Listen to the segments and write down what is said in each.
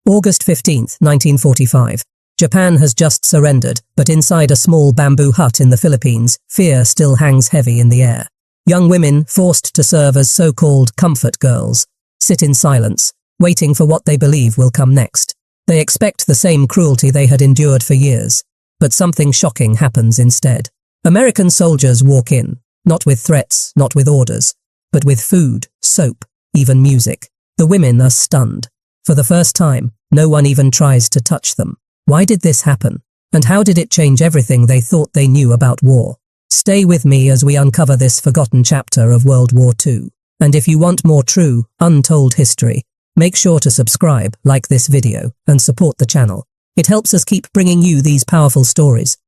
August 15, 1945. Japan has just surrendered, but inside a small bamboo hut in the Philippines, fear still hangs heavy in the air. Young women, forced to serve as so-called comfort girls, sit in silence, waiting for what they believe will come next. They expect the same cruelty they had endured for years, but something shocking happens instead. American soldiers walk in, not with threats, not with orders, but with food, soap, even music. The women are stunned. For the first time, no one even tries to touch them. Why did this happen? And how did it change everything they thought they knew about war? Stay with me as we uncover this forgotten chapter of World War II. And if you want more true, untold history, make sure to subscribe, like this video, and support the channel. It helps us keep bringing you these powerful stories.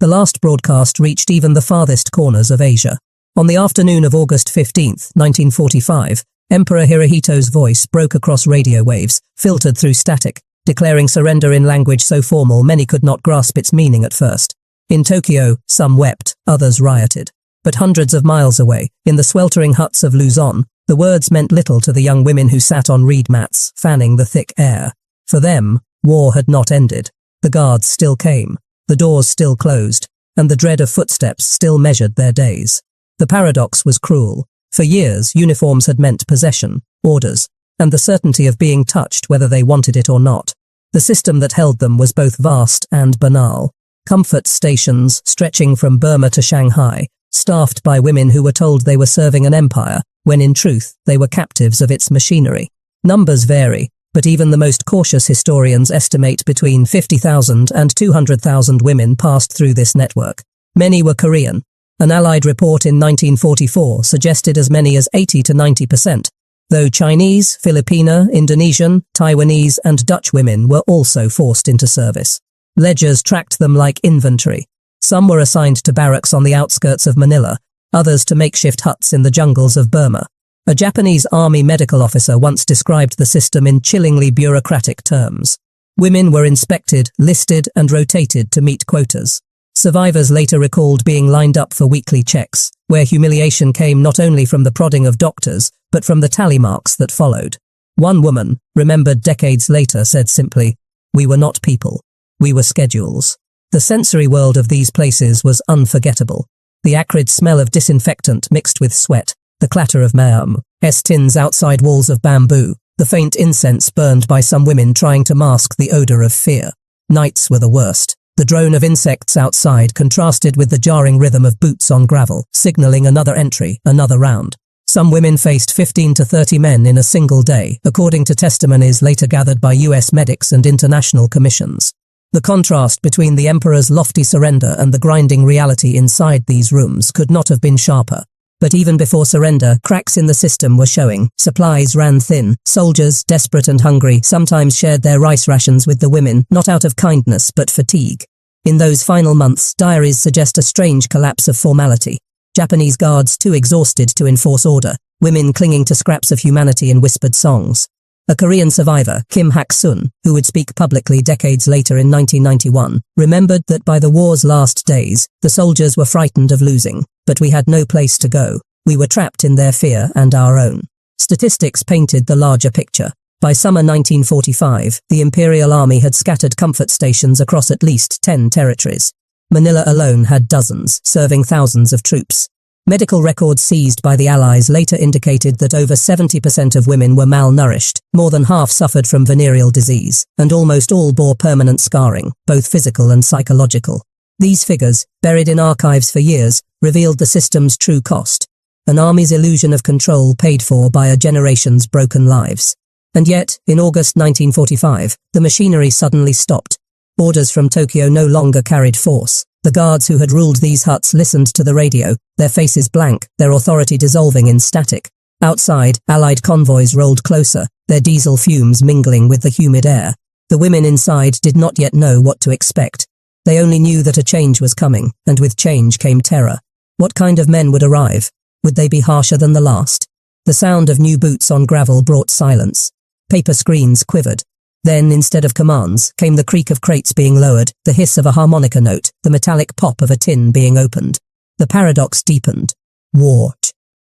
The last broadcast reached even the farthest corners of Asia. On the afternoon of August 15, 1945, Emperor Hirohito's voice broke across radio waves, filtered through static, declaring surrender in language so formal many could not grasp its meaning at first. In Tokyo, some wept, others rioted. But hundreds of miles away, in the sweltering huts of Luzon, the words meant little to the young women who sat on reed mats, fanning the thick air. For them, war had not ended. The guards still came, the doors still closed, and the dread of footsteps still measured their days. The paradox was cruel. For years, uniforms had meant possession, orders, and the certainty of being touched whether they wanted it or not. The system that held them was both vast and banal. Comfort stations stretching from Burma to Shanghai, staffed by women who were told they were serving an empire, when in truth they were captives of its machinery. Numbers vary, but even the most cautious historians estimate between 50,000 and 200,000 women passed through this network. Many were Korean. An Allied report in 1944 suggested as many as 80 to 90%, though Chinese, Filipino, Indonesian, Taiwanese and Dutch women were also forced into service. Ledgers tracked them like inventory. Some were assigned to barracks on the outskirts of Manila, others to makeshift huts in the jungles of Burma. A Japanese army medical officer once described the system in chillingly bureaucratic terms. Women were inspected, listed and rotated to meet quotas. Survivors later recalled being lined up for weekly checks, where humiliation came not only from the prodding of doctors, but from the tally marks that followed. One woman, remembered decades later, said simply, "We were not people. We were schedules." The sensory world of these places was unforgettable. The acrid smell of disinfectant mixed with sweat, the clatter of ma'am's tins outside walls of bamboo, the faint incense burned by some women trying to mask the odor of fear. Nights were the worst. The drone of insects outside contrasted with the jarring rhythm of boots on gravel, signaling another entry, another round. Some women faced 15 to 30 men in a single day, according to testimonies later gathered by US medics and international commissions. The contrast between the emperor's lofty surrender and the grinding reality inside these rooms could not have been sharper. But even before surrender, cracks in the system were showing. Supplies ran thin. Soldiers, desperate and hungry, sometimes shared their rice rations with the women, not out of kindness but fatigue. In those final months, diaries suggest a strange collapse of formality. Japanese guards too exhausted to enforce order, women clinging to scraps of humanity in whispered songs. A Korean survivor, Kim Hak-sun, who would speak publicly decades later in 1991, remembered that by the war's last days, the soldiers were frightened of losing, but we had no place to go. We were trapped in their fear and our own. Statistics painted the larger picture. By summer 1945, the Imperial Army had scattered comfort stations across at least 10 territories. Manila alone had dozens, serving thousands of troops. Medical records seized by the Allies later indicated that over 70% of women were malnourished, more than half suffered from venereal disease, and almost all bore permanent scarring, both physical and psychological. These figures, buried in archives for years, revealed the system's true cost. An army's illusion of control paid for by a generation's broken lives. And yet, in August 1945, the machinery suddenly stopped. Orders from Tokyo no longer carried force. The guards who had ruled these huts listened to the radio, their faces blank, their authority dissolving in static. Outside, Allied convoys rolled closer, their diesel fumes mingling with the humid air. The women inside did not yet know what to expect. They only knew that a change was coming, and with change came terror. What kind of men would arrive? Would they be harsher than the last? The sound of new boots on gravel brought silence. Paper screens quivered. Then, instead of commands, came the creak of crates being lowered, the hiss of a harmonica note, the metallic pop of a tin being opened. The paradox deepened. War.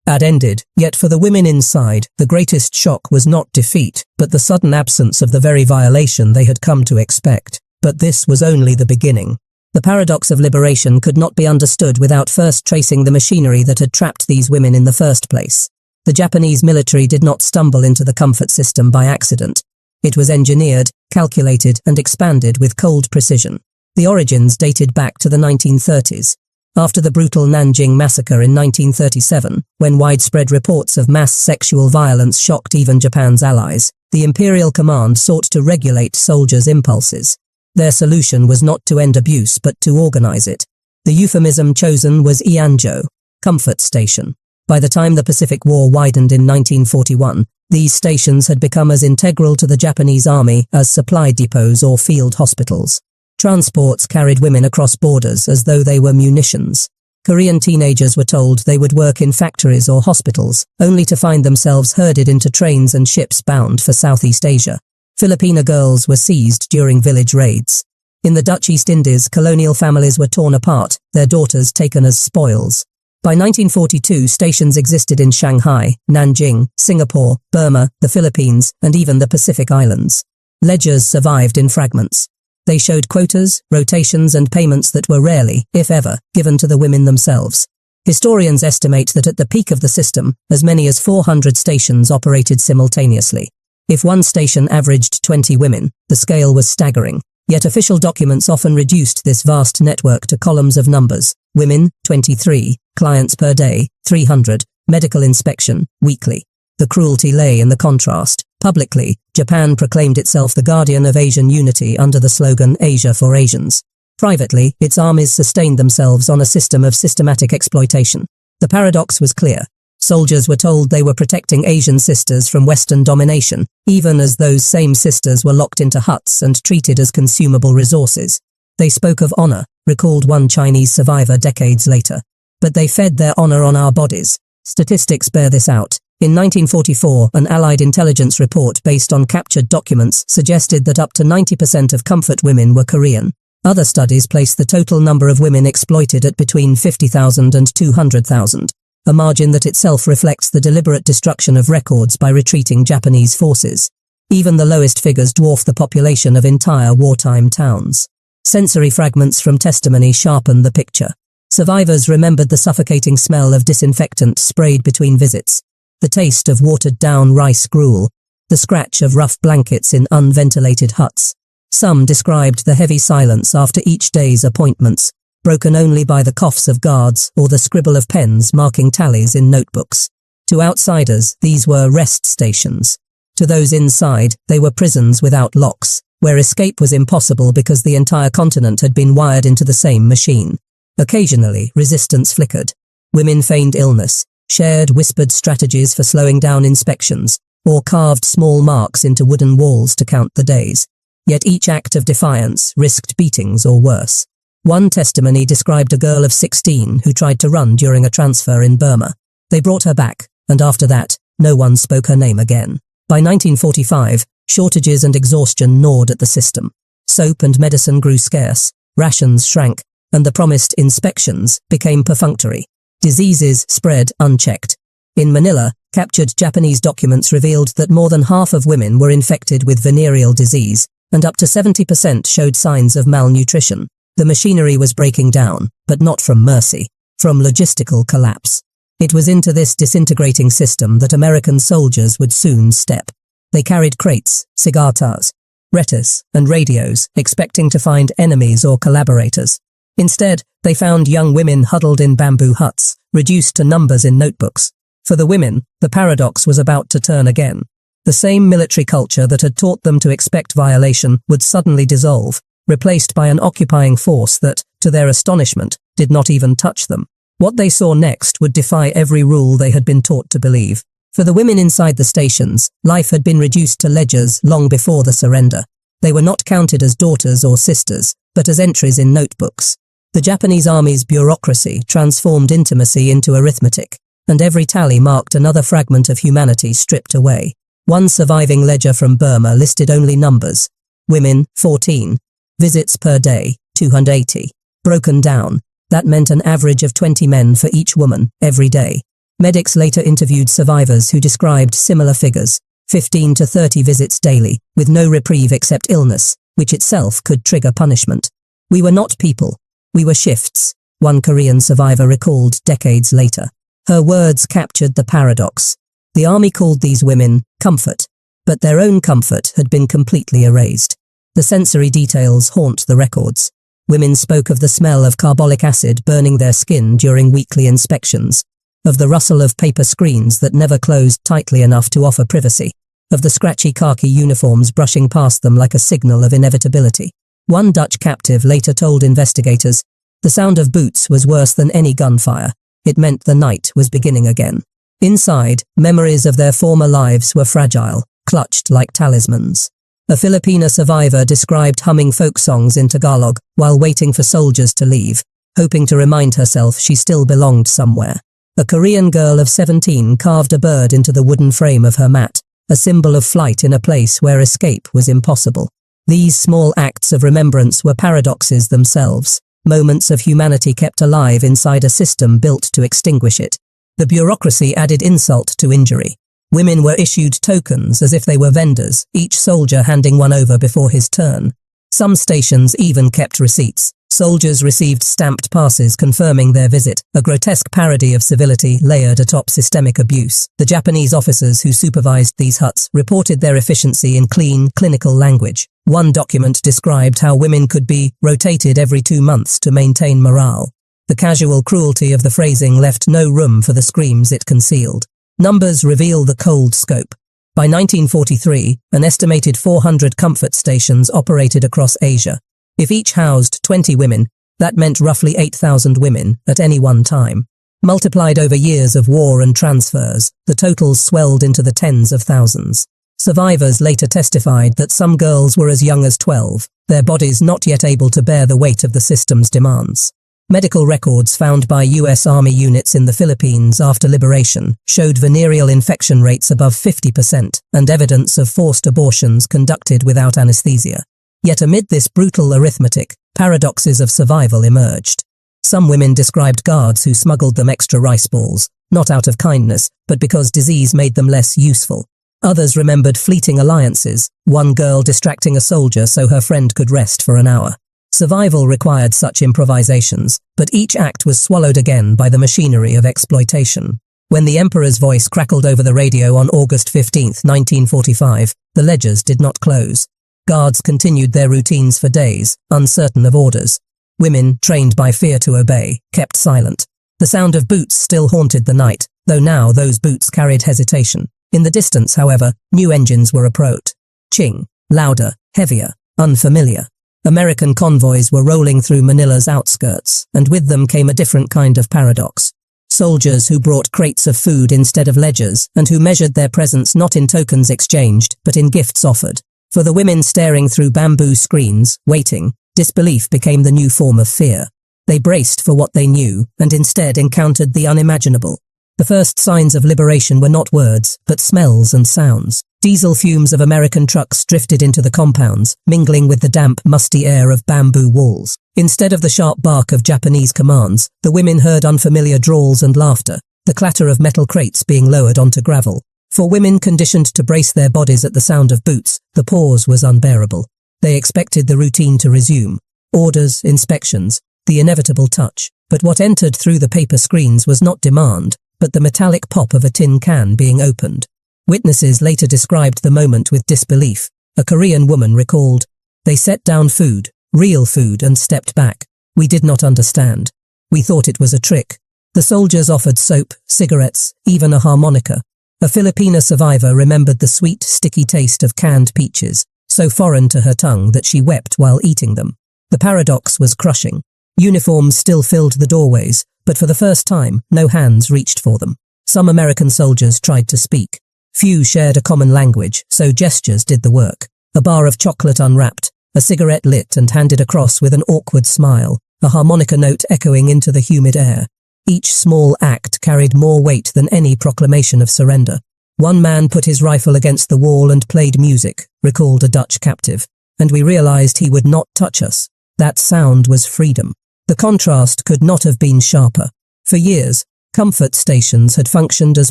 Ad ended, yet for the women inside, the greatest shock was not defeat, but the sudden absence of the very violation they had come to expect. But this was only the beginning. The paradox of liberation could not be understood without first tracing the machinery that had trapped these women in the first place. The Japanese military did not stumble into the comfort system by accident. It was engineered, calculated, and expanded with cold precision. The origins dated back to the 1930s. After the brutal Nanjing massacre in 1937, when widespread reports of mass sexual violence shocked even Japan's allies, the Imperial Command sought to regulate soldiers' impulses. Their solution was not to end abuse but to organize it. The euphemism chosen was Ianjo, comfort station. By the time the Pacific War widened in 1941, these stations had become as integral to the Japanese army as supply depots or field hospitals. Transports carried women across borders as though they were munitions. Korean teenagers were told they would work in factories or hospitals, only to find themselves herded into trains and ships bound for Southeast Asia. Filipina girls were seized during village raids. In the Dutch East Indies, colonial families were torn apart, their daughters taken as spoils. By 1942, stations existed in Shanghai, Nanjing, Singapore, Burma, the Philippines, and even the Pacific Islands. Ledgers survived in fragments. They showed quotas, rotations, and payments that were rarely, if ever, given to the women themselves. Historians estimate that at the peak of the system, as many as 400 stations operated simultaneously. If one station averaged 20 women, the scale was staggering. Yet official documents often reduced this vast network to columns of numbers. Women, 23, clients per day, 300, medical inspection, weekly. The cruelty lay in the contrast. Publicly, Japan proclaimed itself the guardian of Asian unity under the slogan Asia for Asians. Privately, its armies sustained themselves on a system of systematic exploitation. The paradox was clear. Soldiers were told they were protecting Asian sisters from Western domination, even as those same sisters were locked into huts and treated as consumable resources. They spoke of honor, recalled one Chinese survivor decades later. But they fed their honor on our bodies. Statistics bear this out. In 1944, an Allied intelligence report based on captured documents suggested that up to 90% of comfort women were Korean. Other studies place the total number of women exploited at between 50,000 and 200,000, a margin that itself reflects the deliberate destruction of records by retreating Japanese forces. Even the lowest figures dwarf the population of entire wartime towns. Sensory fragments from testimony sharpen the picture. Survivors remembered the suffocating smell of disinfectant sprayed between visits, the taste of watered-down rice gruel, the scratch of rough blankets in unventilated huts. Some described the heavy silence after each day's appointments, broken only by the coughs of guards or the scribble of pens marking tallies in notebooks. To outsiders, these were rest stations. To those inside, they were prisons without locks, where escape was impossible because the entire continent had been wired into the same machine. Occasionally, resistance flickered. Women feigned illness, shared whispered strategies for slowing down inspections, or carved small marks into wooden walls to count the days. Yet each act of defiance risked beatings or worse. One testimony described a girl of 16 who tried to run during a transfer in Burma. They brought her back, and after that, no one spoke her name again. By 1945, shortages and exhaustion gnawed at the system. Soap and medicine grew scarce, rations shrank, and the promised inspections became perfunctory. Diseases spread unchecked. In Manila, captured Japanese documents revealed that more than half of women were infected with venereal disease, and up to 70% showed signs of malnutrition. The machinery was breaking down, but not from mercy, from logistical collapse. It was into this disintegrating system that American soldiers would soon step. They carried crates, cigar tars, retas, and radios, expecting to find enemies or collaborators. Instead, they found young women huddled in bamboo huts, reduced to numbers in notebooks. For the women, the paradox was about to turn again. The same military culture that had taught them to expect violation would suddenly dissolve, replaced by an occupying force that, to their astonishment, did not even touch them. What they saw next would defy every rule they had been taught to believe. For the women inside the stations, life had been reduced to ledgers long before the surrender. They were not counted as daughters or sisters, but as entries in notebooks. The Japanese army's bureaucracy transformed intimacy into arithmetic, and every tally marked another fragment of humanity stripped away. One surviving ledger from Burma listed only numbers. Women, 14. Visits per day, 280. Broken down. That meant an average of 20 men for each woman, every day. Medics later interviewed survivors who described similar figures, 15 to 30 visits daily, with no reprieve except illness, which itself could trigger punishment. "We were not people. We were shifts," one Korean survivor recalled decades later. Her words captured the paradox. The army called these women comfort, but their own comfort had been completely erased. The sensory details haunt the records. Women spoke of the smell of carbolic acid burning their skin during weekly inspections, of the rustle of paper screens that never closed tightly enough to offer privacy, of the scratchy khaki uniforms brushing past them like a signal of inevitability. One Dutch captive later told investigators, "The sound of boots was worse than any gunfire. It meant the night was beginning again." Inside, memories of their former lives were fragile, clutched like talismans. A Filipina survivor described humming folk songs in Tagalog while waiting for soldiers to leave, hoping to remind herself she still belonged somewhere. A Korean girl of 17 carved a bird into the wooden frame of her mat, a symbol of flight in a place where escape was impossible. These small acts of remembrance were paradoxes themselves, moments of humanity kept alive inside a system built to extinguish it. The bureaucracy added insult to injury. Women were issued tokens as if they were vendors, each soldier handing one over before his turn. Some stations even kept receipts. Soldiers received stamped passes confirming their visit, a grotesque parody of civility layered atop systemic abuse. The Japanese officers who supervised these huts reported their efficiency in clean, clinical language. One document described how women could be rotated every 2 months to maintain morale. The casual cruelty of the phrasing left no room for the screams it concealed. Numbers reveal the cold scope. By 1943, an estimated 400 comfort stations operated across Asia. If each housed 20 women, that meant roughly 8,000 women at any one time. Multiplied over years of war and transfers, the totals swelled into the tens of thousands. Survivors later testified that some girls were as young as 12, their bodies not yet able to bear the weight of the system's demands. Medical records found by U.S. Army units in the Philippines after liberation showed venereal infection rates above 50% and evidence of forced abortions conducted without anesthesia. Yet amid this brutal arithmetic, paradoxes of survival emerged. Some women described guards who smuggled them extra rice balls, not out of kindness, but because disease made them less useful. Others remembered fleeting alliances, one girl distracting a soldier so her friend could rest for an hour. Survival required such improvisations, but each act was swallowed again by the machinery of exploitation. When the Emperor's voice crackled over the radio on August 15, 1945, the ledgers did not close. Guards continued their routines for days, uncertain of orders. Women, trained by fear to obey, kept silent. The sound of boots still haunted the night, though now those boots carried hesitation. In the distance, however, new engines were approached. Ching, louder, heavier, unfamiliar. American convoys were rolling through Manila's outskirts, and with them came a different kind of paradox. Soldiers who brought crates of food instead of ledgers, and who measured their presence not in tokens exchanged, but in gifts offered. For the women staring through bamboo screens, waiting, disbelief became the new form of fear. They braced for what they knew, and instead encountered the unimaginable. The first signs of liberation were not words, but smells and sounds. Diesel fumes of American trucks drifted into the compounds, mingling with the damp, musty air of bamboo walls. Instead of the sharp bark of Japanese commands, the women heard unfamiliar drawls and laughter, the clatter of metal crates being lowered onto gravel. For women conditioned to brace their bodies at the sound of boots, the pause was unbearable. They expected the routine to resume. Orders, inspections, the inevitable touch. But what entered through the paper screens was not demand, but the metallic pop of a tin can being opened. Witnesses later described the moment with disbelief. A Korean woman recalled, "They set down food, real food, and stepped back. We did not understand. We thought it was a trick." The soldiers offered soap, cigarettes, even a harmonica. A Filipina survivor remembered the sweet, sticky taste of canned peaches, so foreign to her tongue that she wept while eating them. The paradox was crushing. Uniforms still filled the doorways, but for the first time, no hands reached for them. Some American soldiers tried to speak. Few shared a common language, so gestures did the work. A bar of chocolate unwrapped, a cigarette lit and handed across with an awkward smile, a harmonica note echoing into the humid air. Each small act carried more weight than any proclamation of surrender. One man put his rifle against the wall and played music, recalled a Dutch captive, and we realized he would not touch us. That sound was freedom. The contrast could not have been sharper. For years, Comfort stations had functioned as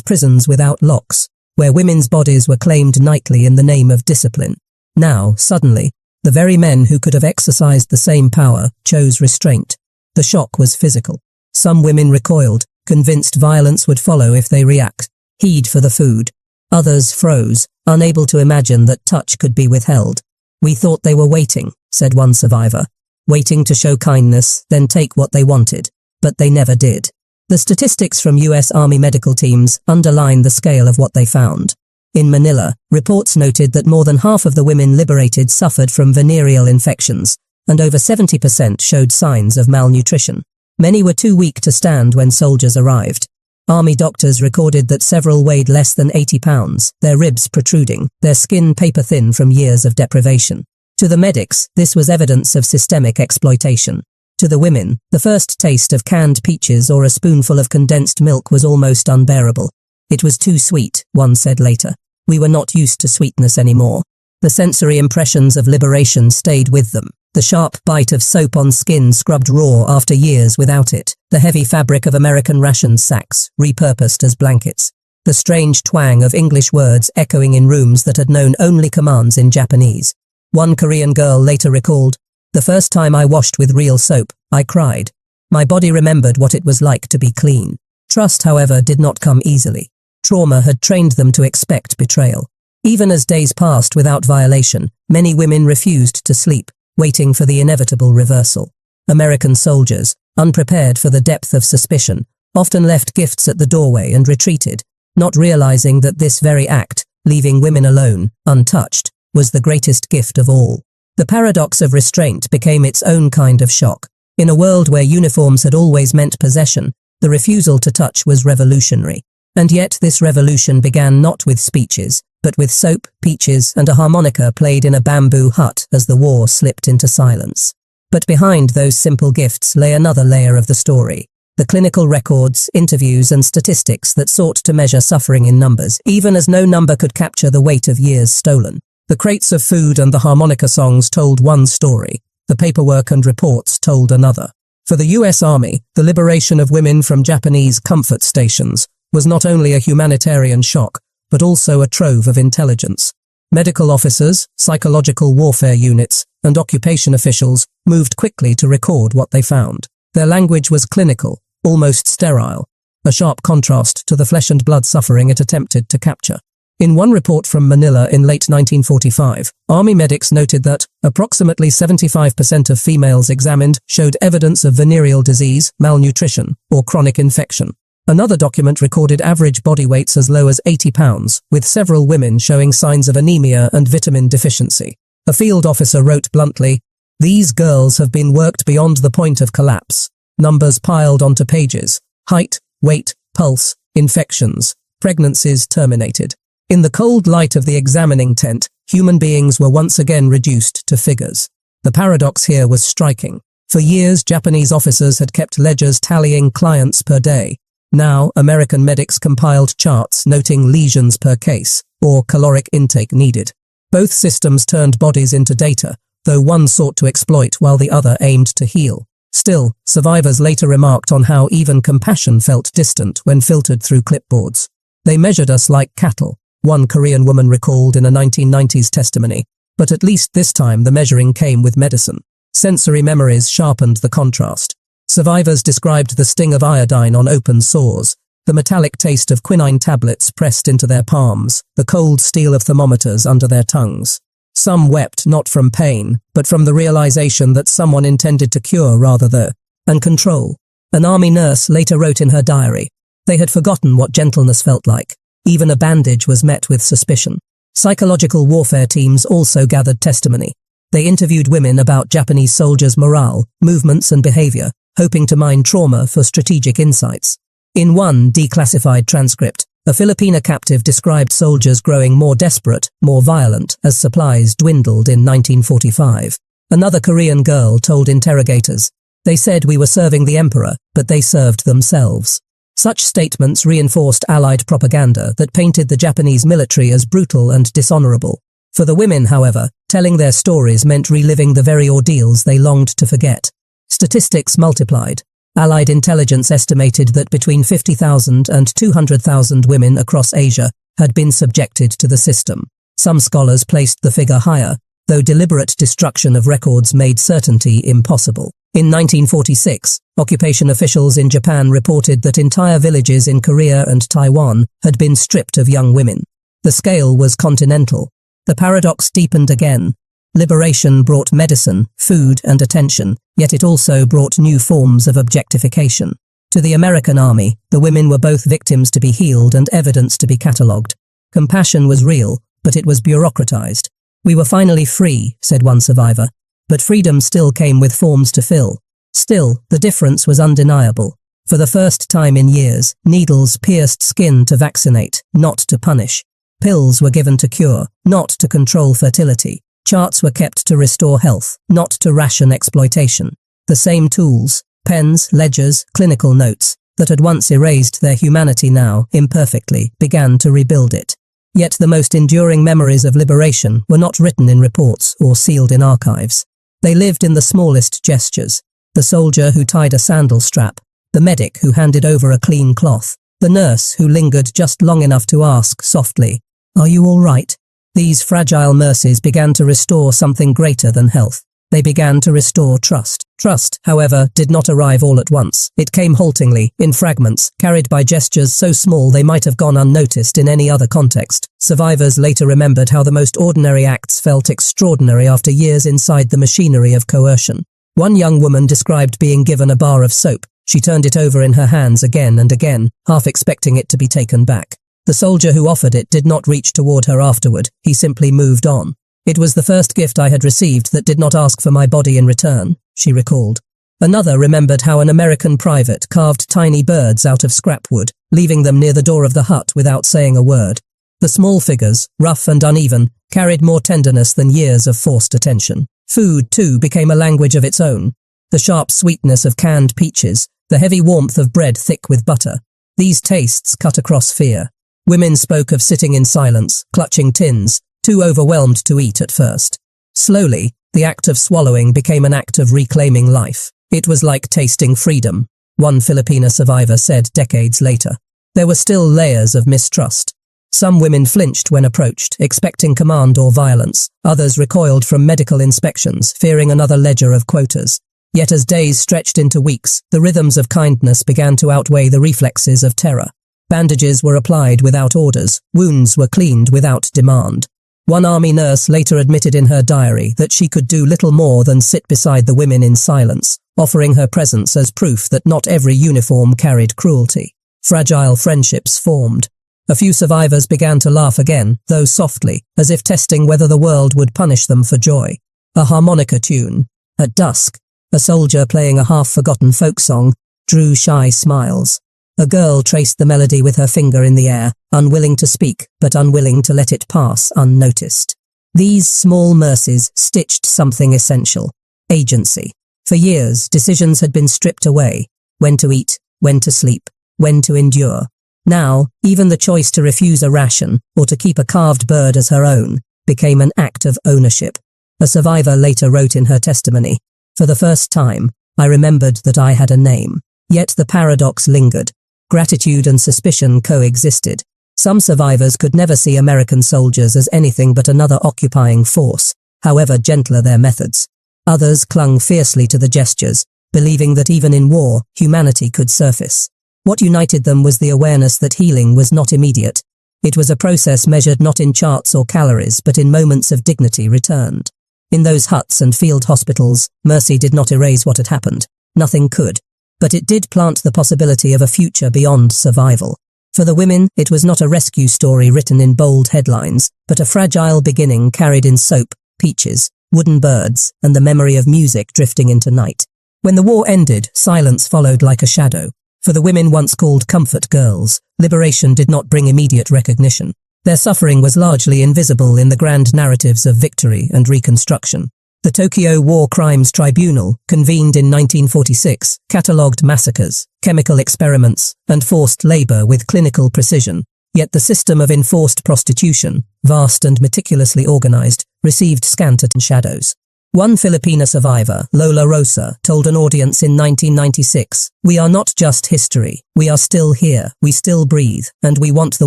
prisons without locks, where women's bodies were claimed nightly in the name of discipline. Now, suddenly, the very men who could have exercised the same power chose restraint. The shock was physical. Some women recoiled, convinced violence would follow if they react, heed for the food. Others froze, unable to imagine that touch could be withheld. "We thought they were waiting," said one survivor. "Waiting to show kindness, then take what they wanted. But they never did." The statistics from US Army medical teams underline the scale of what they found. In Manila, reports noted that more than half of the women liberated suffered from venereal infections, and over 70% showed signs of malnutrition. Many were too weak to stand when soldiers arrived. Army doctors recorded that several weighed less than 80 pounds, their ribs protruding, their skin paper-thin from years of deprivation. To the medics, this was evidence of systemic exploitation. To the women, the first taste of canned peaches or a spoonful of condensed milk was almost unbearable. "It was too sweet," one said later. "We were not used to sweetness anymore." The sensory impressions of liberation stayed with them. The sharp bite of soap on skin scrubbed raw after years without it. The heavy fabric of American ration sacks, repurposed as blankets. The strange twang of English words echoing in rooms that had known only commands in Japanese. One Korean girl later recalled, "The first time I washed with real soap, I cried. My body remembered what it was like to be clean." Trust, however, did not come easily. Trauma had trained them to expect betrayal. Even as days passed without violation, many women refused to sleep, waiting for the inevitable reversal. American soldiers, unprepared for the depth of suspicion, often left gifts at the doorway and retreated, not realizing that this very act, leaving women alone, untouched, was the greatest gift of all. The paradox of restraint became its own kind of shock. In a world where uniforms had always meant possession, the refusal to touch was revolutionary. And yet this revolution began not with speeches, but with soap, peaches, and a harmonica played in a bamboo hut as the war slipped into silence. But behind those simple gifts lay another layer of the story. The clinical records, interviews, and statistics that sought to measure suffering in numbers, even as no number could capture the weight of years stolen. The crates of food and the harmonica songs told one story. The paperwork and reports told another. For the US Army, the liberation of women from Japanese comfort stations was not only a humanitarian shock, but also a trove of intelligence. Medical officers, psychological warfare units, and occupation officials moved quickly to record what they found. Their language was clinical, almost sterile, a sharp contrast to the flesh and blood suffering it attempted to capture. In one report from Manila in late 1945, Army medics noted that approximately 75% of females examined showed evidence of venereal disease, malnutrition, or chronic infection. Another document recorded average body weights as low as 80 pounds, with several women showing signs of anemia and vitamin deficiency. A field officer wrote bluntly, "These girls have been worked beyond the point of collapse." Numbers piled onto pages. Height, weight, pulse, infections, pregnancies terminated. In the cold light of the examining tent, human beings were once again reduced to figures. The paradox here was striking. For years, Japanese officers had kept ledgers tallying clients per day. Now, American medics compiled charts noting lesions per case, or caloric intake needed. Both systems turned bodies into data, though one sought to exploit while the other aimed to heal. Still, survivors later remarked on how even compassion felt distant when filtered through clipboards. "They measured us like cattle," one Korean woman recalled in a 1990s testimony, but at least this time the measuring came with medicine. Sensory memories sharpened the contrast. Survivors described the sting of iodine on open sores, the metallic taste of quinine tablets pressed into their palms, the cold steel of thermometers under their tongues. Some wept not from pain, but from the realization that someone intended to cure rather than control. An army nurse later wrote in her diary, "They had forgotten what gentleness felt like. Even a bandage was met with suspicion." Psychological warfare teams also gathered testimony. They interviewed women about Japanese soldiers' morale, movements, and behavior, hoping to mine trauma for strategic insights. In one declassified transcript, a Filipina captive described soldiers growing more desperate, more violent, as supplies dwindled in 1945. Another Korean girl told interrogators, "They said we were serving the emperor, but they served themselves." Such statements reinforced Allied propaganda that painted the Japanese military as brutal and dishonorable. For the women, however, telling their stories meant reliving the very ordeals they longed to forget. Statistics multiplied. Allied intelligence estimated that between 50,000 and 200,000 women across Asia had been subjected to the system. Some scholars placed the figure higher, though deliberate destruction of records made certainty impossible. In 1946, occupation officials in Japan reported that entire villages in Korea and Taiwan had been stripped of young women. The scale was continental. The paradox deepened again. Liberation brought medicine, food, and attention, yet it also brought new forms of objectification. To the American army, the women were both victims to be healed and evidence to be catalogued. Compassion was real, but it was bureaucratized. "We were finally free," said one survivor, but freedom still came with forms to fill. Still, the difference was undeniable. For the first time in years, needles pierced skin to vaccinate, not to punish. Pills were given to cure, not to control fertility. Charts were kept to restore health, not to ration exploitation. The same tools, pens, ledgers, clinical notes, that had once erased their humanity now, imperfectly, began to rebuild it. Yet the most enduring memories of liberation were not written in reports or sealed in archives. They lived in the smallest gestures. The soldier who tied a sandal strap, the medic who handed over a clean cloth, the nurse who lingered just long enough to ask softly, "Are you all right?" These fragile mercies began to restore something greater than health. They began to restore trust. Trust, however, did not arrive all at once. It came haltingly, in fragments, carried by gestures so small they might have gone unnoticed in any other context. Survivors later remembered how the most ordinary acts felt extraordinary after years inside the machinery of coercion. One young woman described being given a bar of soap. She turned it over in her hands again and again, half expecting it to be taken back. The soldier who offered it did not reach toward her afterward, he simply moved on. "It was the first gift I had received that did not ask for my body in return," she recalled. Another remembered how an American private carved tiny birds out of scrap wood, leaving them near the door of the hut without saying a word. The small figures, rough and uneven, carried more tenderness than years of forced attention. Food, too, became a language of its own. The sharp sweetness of canned peaches, the heavy warmth of bread thick with butter. These tastes cut across fear. Women spoke of sitting in silence, clutching tins, too overwhelmed to eat at first. Slowly, the act of swallowing became an act of reclaiming life. It was like tasting freedom, one Filipina survivor said decades later. There were still layers of mistrust. Some women flinched when approached, expecting command or violence. Others recoiled from medical inspections, fearing another ledger of quotas. Yet as days stretched into weeks, the rhythms of kindness began to outweigh the reflexes of terror. Bandages were applied without orders, wounds were cleaned without demand. One army nurse later admitted in her diary that she could do little more than sit beside the women in silence, offering her presence as proof that not every uniform carried cruelty. Fragile friendships formed. A few survivors began to laugh again, though softly, as if testing whether the world would punish them for joy. A harmonica tune. At dusk, a soldier playing a half-forgotten folk song drew shy smiles. A girl traced the melody with her finger in the air, unwilling to speak, but unwilling to let it pass unnoticed. These small mercies stitched something essential: agency. For years, decisions had been stripped away: when to eat, when to sleep, when to endure. Now, even the choice to refuse a ration or to keep a carved bird as her own became an act of ownership. A survivor later wrote in her testimony, "For the first time, I remembered that I had a name." Yet the paradox lingered. Gratitude and suspicion coexisted. Some survivors could never see American soldiers as anything but another occupying force, however gentler their methods. Others clung fiercely to the gestures, believing that even in war, humanity could surface. What united them was the awareness that healing was not immediate. It was a process measured not in charts or calories, but in moments of dignity returned. In those huts and field hospitals, mercy did not erase what had happened. Nothing could. But it did plant the possibility of a future beyond survival. For the women, it was not a rescue story written in bold headlines, but a fragile beginning carried in soap, peaches, wooden birds, and the memory of music drifting into night. When the war ended, silence followed like a shadow. For the women once called comfort girls, liberation did not bring immediate recognition. Their suffering was largely invisible in the grand narratives of victory and reconstruction. The Tokyo War Crimes Tribunal, convened in 1946, catalogued massacres, chemical experiments, and forced labor with clinical precision. Yet the system of enforced prostitution, vast and meticulously organized, received scant shadows. One Filipina survivor, Lola Rosa, told an audience in 1996, "We are not just history. We are still here, we still breathe, and we want the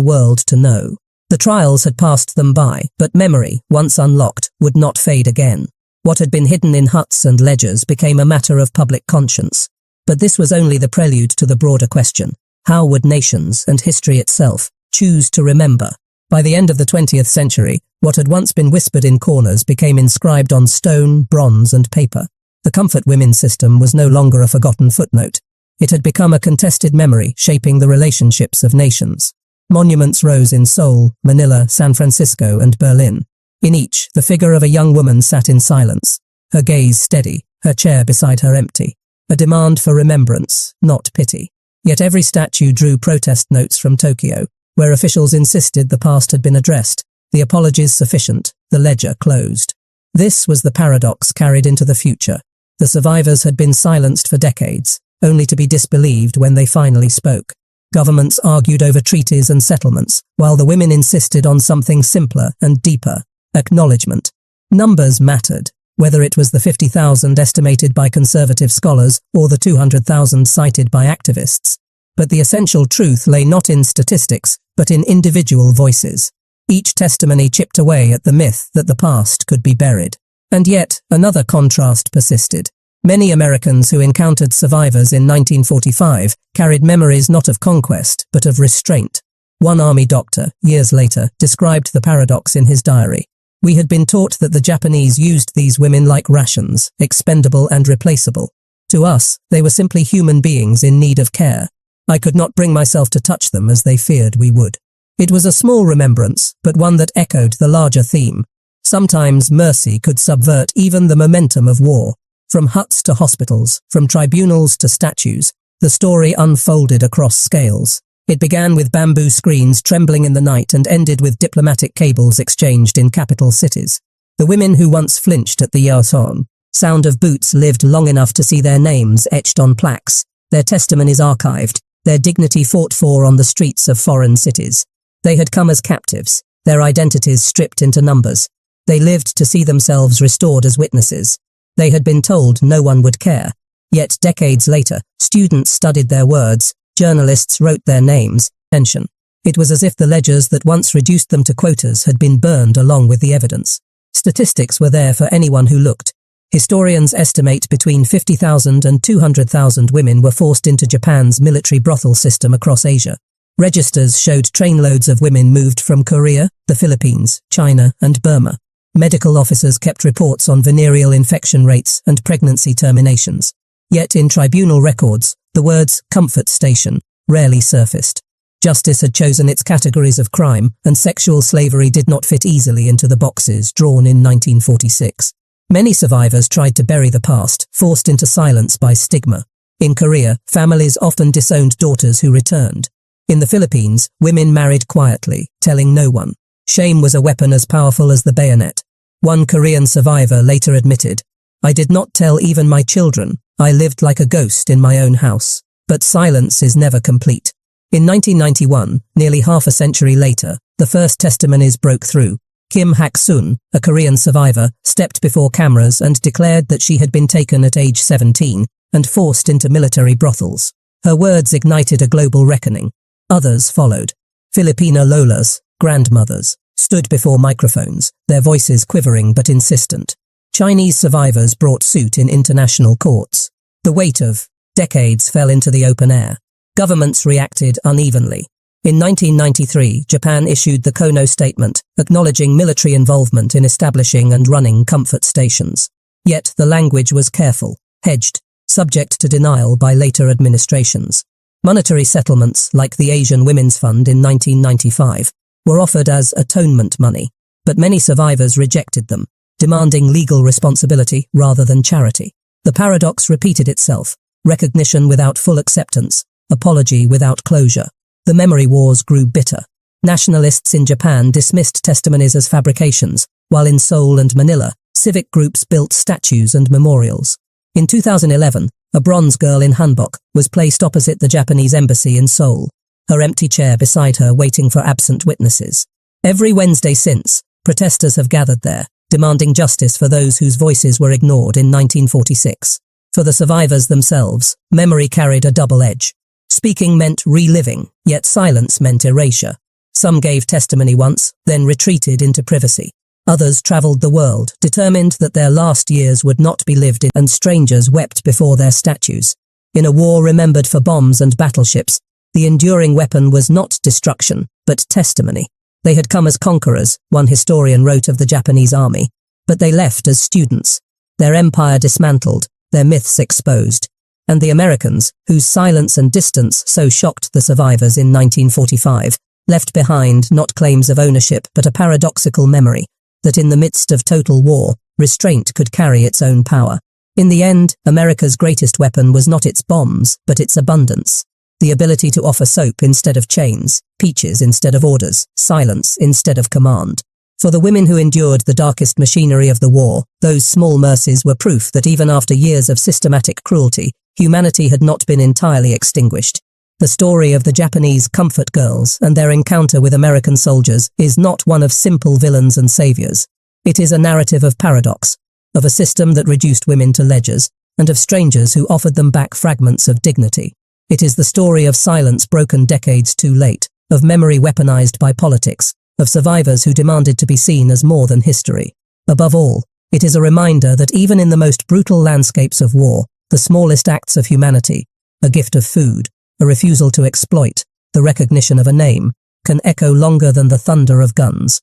world to know." The trials had passed them by, but memory, once unlocked, would not fade again. What had been hidden in huts and ledgers became a matter of public conscience. But this was only the prelude to the broader question: how would nations, and history itself, choose to remember? By the end of the 20th century, what had once been whispered in corners became inscribed on stone, bronze, and paper. The comfort women system was no longer a forgotten footnote. It had become a contested memory shaping the relationships of nations. Monuments rose in Seoul, Manila, San Francisco, and Berlin. In each, the figure of a young woman sat in silence, her gaze steady, her chair beside her empty. A demand for remembrance, not pity. Yet every statue drew protest notes from Tokyo, where officials insisted the past had been addressed, the apologies sufficient, the ledger closed. This was the paradox carried into the future. The survivors had been silenced for decades, only to be disbelieved when they finally spoke. Governments argued over treaties and settlements, while the women insisted on something simpler and deeper: acknowledgement. Numbers mattered, whether it was the 50,000 estimated by conservative scholars or the 200,000 cited by activists. But the essential truth lay not in statistics, but in individual voices. Each testimony chipped away at the myth that the past could be buried. And yet, another contrast persisted. Many Americans who encountered survivors in 1945 carried memories not of conquest, but of restraint. One army doctor, years later, described the paradox in his diary. "We had been taught that the Japanese used these women like rations, expendable and replaceable. To us, they were simply human beings in need of care. I could not bring myself to touch them as they feared we would." It was a small remembrance, but one that echoed the larger theme. Sometimes mercy could subvert even the momentum of war. From huts to hospitals, from tribunals to statues, the story unfolded across scales. It began with bamboo screens trembling in the night and ended with diplomatic cables exchanged in capital cities. The women who once flinched at the Yaoson sound of boots lived long enough to see their names etched on plaques, their testimonies archived, their dignity fought for on the streets of foreign cities. They had come as captives, their identities stripped into numbers. They lived to see themselves restored as witnesses. They had been told no one would care. Yet decades later, students studied their words, journalists wrote their names. Tension. It was as if the ledgers that once reduced them to quotas had been burned along with the evidence. Statistics were there for anyone who looked. Historians estimate between 50,000 and 200,000 women were forced into Japan's military brothel system across Asia. Registers showed trainloads of women moved from Korea, the Philippines, China, and Burma. Medical officers kept reports on venereal infection rates and pregnancy terminations. Yet in tribunal records, the words "comfort station" rarely surfaced. Justice had chosen its categories of crime, and sexual slavery did not fit easily into the boxes drawn in 1946. Many survivors tried to bury the past, forced into silence by stigma. In Korea, families often disowned daughters who returned. In the Philippines, women married quietly, telling no one. Shame was a weapon as powerful as the bayonet. One Korean survivor later admitted, "I did not tell even my children. I lived like a ghost in my own house." But silence is never complete. In 1991, nearly half a century later, the first testimonies broke through. Kim Hak-sun, a Korean survivor, stepped before cameras and declared that she had been taken at age 17 and forced into military brothels. Her words ignited a global reckoning. Others followed. Filipina Lolas, grandmothers, stood before microphones, their voices quivering but insistent. Chinese survivors brought suit in international courts. The weight of decades fell into the open air. Governments reacted unevenly. In 1993, Japan issued the Kono Statement, acknowledging military involvement in establishing and running comfort stations. Yet the language was careful, hedged, subject to denial by later administrations. Monetary settlements, like the Asian Women's Fund in 1995, were offered as atonement money, but many survivors rejected them, demanding legal responsibility rather than charity. The paradox repeated itself: recognition without full acceptance, apology without closure. The memory wars grew bitter. Nationalists in Japan dismissed testimonies as fabrications, while in Seoul and Manila, civic groups built statues and memorials. In 2011, a bronze girl in hanbok was placed opposite the Japanese embassy in Seoul, her empty chair beside her waiting for absent witnesses. Every Wednesday since, protesters have gathered there, demanding justice for those whose voices were ignored in 1946. For the survivors themselves, memory carried a double edge. Speaking meant reliving, yet silence meant erasure. Some gave testimony once, then retreated into privacy. Others travelled the world, determined that their last years would not be lived in, and strangers wept before their statues. In a war remembered for bombs and battleships, the enduring weapon was not destruction, but testimony. They had come as conquerors, one historian wrote of the Japanese army, but they left as students, their empire dismantled, their myths exposed. And the Americans, whose silence and distance so shocked the survivors in 1945, left behind not claims of ownership but a paradoxical memory, that in the midst of total war, restraint could carry its own power. In the end, America's greatest weapon was not its bombs, but its abundance. The ability to offer soap instead of chains, peaches instead of orders, silence instead of command. For the women who endured the darkest machinery of the war, those small mercies were proof that even after years of systematic cruelty, humanity had not been entirely extinguished. The story of the Japanese comfort girls and their encounter with American soldiers is not one of simple villains and saviors. It is a narrative of paradox, of a system that reduced women to ledgers, and of strangers who offered them back fragments of dignity. It is the story of silence broken decades too late, of memory weaponized by politics, of survivors who demanded to be seen as more than history. Above all, it is a reminder that even in the most brutal landscapes of war, the smallest acts of humanity, a gift of food, a refusal to exploit, the recognition of a name, can echo longer than the thunder of guns.